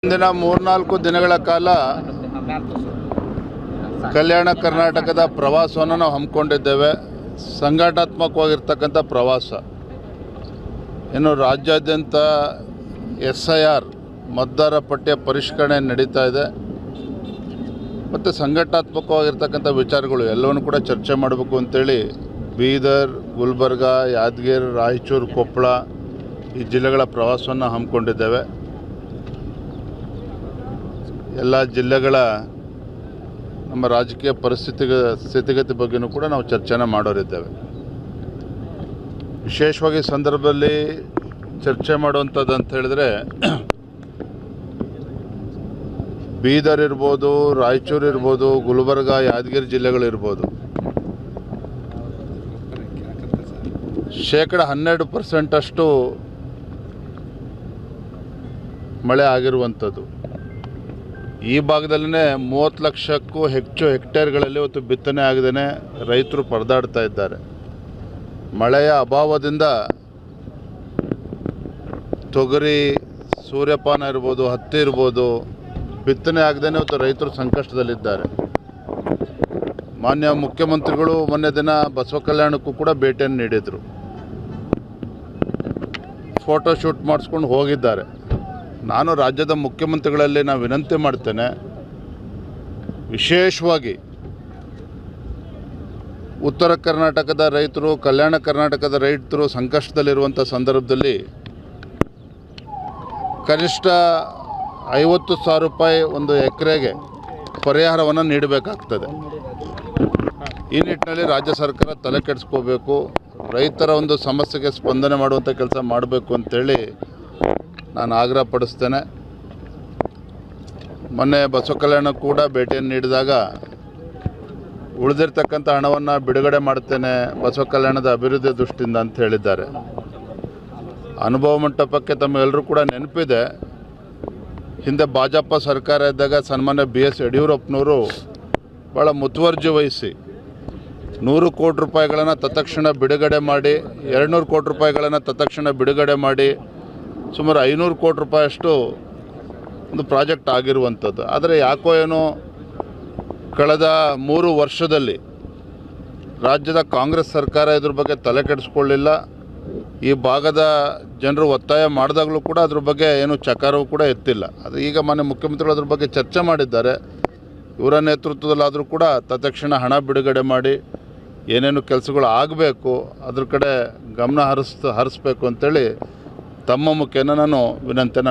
ಇಂದಿನ 3-4 ದಿನಗಳ ಕಾಲ ಕಲ್ಯಾಣ ಕರ್ನಾಟಕದ ಪ್ರವಾಸವನ್ನು ನಾವು ಹಮ್ಮಿಕೊಂಡಿದ್ದೇವೆ. ಸಂಘಟನಾತ್ಮಕವಾಗಿರ್ತಕ್ಕಂಥ ಪ್ರವಾಸ. ಇನ್ನು ರಾಜ್ಯಾದ್ಯಂತ SIR ಮತದಾರ ಪಟ್ಟಿಯ ಪರಿಷ್ಕರಣೆ ನಡೀತಾ ಇದೆ ಮತ್ತು ಸಂಘಟನಾತ್ಮಕವಾಗಿರ್ತಕ್ಕಂಥ ವಿಚಾರಗಳು ಎಲ್ಲವನ್ನೂ ಕೂಡ ಚರ್ಚೆ ಮಾಡಬೇಕು ಅಂತೇಳಿ ಬೀದರ್, ಗುಲ್ಬರ್ಗ, ಯಾದಗಿರಿ, ರಾಯಚೂರು, ಕೊಪ್ಪಳ ಈ ಜಿಲ್ಲೆಗಳ ಪ್ರವಾಸವನ್ನು ಹಮ್ಮಿಕೊಂಡಿದ್ದೇವೆ. ಎಲ್ಲ ಜಿಲ್ಲೆಗಳ ನಮ್ಮ ರಾಜಕೀಯ ಸ್ಥಿತಿಗತಿ ಬಗ್ಗೆಯೂ ಕೂಡ ನಾವು ಚರ್ಚೆನ ಮಾಡೋರಿದ್ದೇವೆ. ವಿಶೇಷವಾಗಿ ಸಂದರ್ಭದಲ್ಲಿ ಚರ್ಚೆ ಮಾಡುವಂಥದ್ದು ಅಂತ ಹೇಳಿದ್ರೆ ಬೀದರ್ ಇರ್ಬೋದು, ರಾಯಚೂರು ಇರ್ಬೋದು, ಗುಲ್ಬರ್ಗ, ಯಾದಗಿರಿ ಜಿಲ್ಲೆಗಳಿರ್ಬೋದು. 12% ಮಳೆ ಆಗಿರುವಂಥದ್ದು. ಈ ಭಾಗದಲ್ಲೇ 30 ಲಕ್ಷಕ್ಕೂ ಹೆಚ್ಚು ಹೆಕ್ಟೇರ್ಗಳಲ್ಲಿ ಇವತ್ತು ಬಿತ್ತನೆ ಆಗದೇ ರೈತರು ಪರದಾಡ್ತಾ ಇದ್ದಾರೆ. ಮಳೆಯ ಅಭಾವದಿಂದ ತೊಗರಿ, ಸೂರ್ಯಪಾನ ಇರ್ಬೋದು, ಹತ್ತಿ ಇರ್ಬೋದು, ಬಿತ್ತನೆ ಆಗದೇ ಇವತ್ತು ರೈತರು ಸಂಕಷ್ಟದಲ್ಲಿದ್ದಾರೆ. ಮಾನ್ಯ ಮುಖ್ಯಮಂತ್ರಿಗಳು ಮೊನ್ನೆ ದಿನ ಬಸವ ಕಲ್ಯಾಣಕ್ಕೂ ಕೂಡ ಭೇಟಿಯನ್ನು ನೀಡಿದರು. ಫೋಟೋ ಶೂಟ್ ಮಾಡಿಸ್ಕೊಂಡು ಹೋಗಿದ್ದಾರೆ. ನಾನು ರಾಜ್ಯದ ಮುಖ್ಯಮಂತ್ರಿಗಳಲ್ಲಿ ನಾನು ವಿನಂತಿ ಮಾಡ್ತೇನೆ, ವಿಶೇಷವಾಗಿ ಉತ್ತರ ಕರ್ನಾಟಕದ ರೈತರು, ಕಲ್ಯಾಣ ಕರ್ನಾಟಕದ ರೈತರು ಸಂಕಷ್ಟದಲ್ಲಿರುವಂಥ ಸಂದರ್ಭದಲ್ಲಿ ಕನಿಷ್ಠ 50,000 ರೂಪಾಯಿ ಒಂದು ಎಕರೆಗೆ ಪರಿಹಾರವನ್ನು ನೀಡಬೇಕಾಗ್ತದೆ. ಈ ನಿಟ್ಟಿನಲ್ಲಿ ರಾಜ್ಯ ಸರ್ಕಾರ ತಲೆ ಕೆಡಿಸ್ಕೋಬೇಕು. ರೈತರ ಒಂದು ಸಮಸ್ಯೆಗೆ ಸ್ಪಂದನೆ ಮಾಡುವಂಥ ಕೆಲಸ ಮಾಡಬೇಕು ಅಂತೇಳಿ ನಾನು ಆಗ್ರಹ ಪಡಿಸ್ತೇನೆ. ಮೊನ್ನೆ ಬಸವ ಕಲ್ಯಾಣ ಕೂಡ ಭೇಟಿಯನ್ನು ನೀಡಿದಾಗ ಉಳಿದಿರ್ತಕ್ಕಂಥ ಹಣವನ್ನು ಬಿಡುಗಡೆ ಮಾಡ್ತೇನೆ ಬಸವ ಕಲ್ಯಾಣದ ಅಭಿವೃದ್ಧಿ ದೃಷ್ಟಿಯಿಂದ ಅಂತ ಹೇಳಿದ್ದಾರೆ. ಅನುಭವ ಮಂಟಪಕ್ಕೆ ತಮ್ಮೆಲ್ಲರೂ ಕೂಡ ನೆನಪಿದೆ, ಹಿಂದೆ ಭಾಜಪ ಸರ್ಕಾರ ಇದ್ದಾಗ ಸನ್ಮಾನ್ಯ BS ಯಡಿಯೂರಪ್ಪನವರು ಭಾಳ ಮುತುವರ್ಜಿ ವಹಿಸಿ 100 ಕೋಟಿ ರೂಪಾಯಿಗಳನ್ನು ತತ್ಕ್ಷಣ ಬಿಡುಗಡೆ ಮಾಡಿ, 200 ಕೋಟಿ ರೂಪಾಯಿಗಳನ್ನು ತತ್ಕ್ಷಣ ಬಿಡುಗಡೆ ಮಾಡಿ, ಸುಮಾರು 500 ಕೋಟಿ ರೂಪಾಯಿಯಷ್ಟು ಒಂದು ಪ್ರಾಜೆಕ್ಟ್ ಆಗಿರುವಂಥದ್ದು. ಆದರೆ ಯಾಕೋ ಏನೋ ಕಳೆದ 3 ವರ್ಷದಲ್ಲಿ ರಾಜ್ಯದ ಕಾಂಗ್ರೆಸ್ ಸರ್ಕಾರ ಇದ್ರ ಬಗ್ಗೆ ತಲೆ ಕೆಡಿಸ್ಕೊಳ್ಳಿಲ್ಲ. ಈ ಭಾಗದ ಜನರು ಒತ್ತಾಯ ಮಾಡಿದಾಗಲೂ ಕೂಡ ಅದ್ರ ಬಗ್ಗೆ ಏನು ಚಕಾರವೂ ಕೂಡ ಎತ್ತಿಲ್ಲ. ಅದು ಈಗ ಮಾನ್ಯ ಮುಖ್ಯಮಂತ್ರಿಗಳು ಅದ್ರ ಬಗ್ಗೆ ಚರ್ಚೆ ಮಾಡಿದ್ದಾರೆ. ಇವರ ನೇತೃತ್ವದಲ್ಲಾದರೂ ಕೂಡ ತತ್ಕ್ಷಣ ಹಣ ಬಿಡುಗಡೆ ಮಾಡಿ ಏನೇನು ಕೆಲಸಗಳು ಆಗಬೇಕು ಅದ್ರ ಕಡೆ ಗಮನ ಹರಿಸ್ಬೇಕು ಅಂತೇಳಿ ತಮ್ಮ ಮುಖೇನ ನಾನು ವಿನಂತಿಯನ್ನು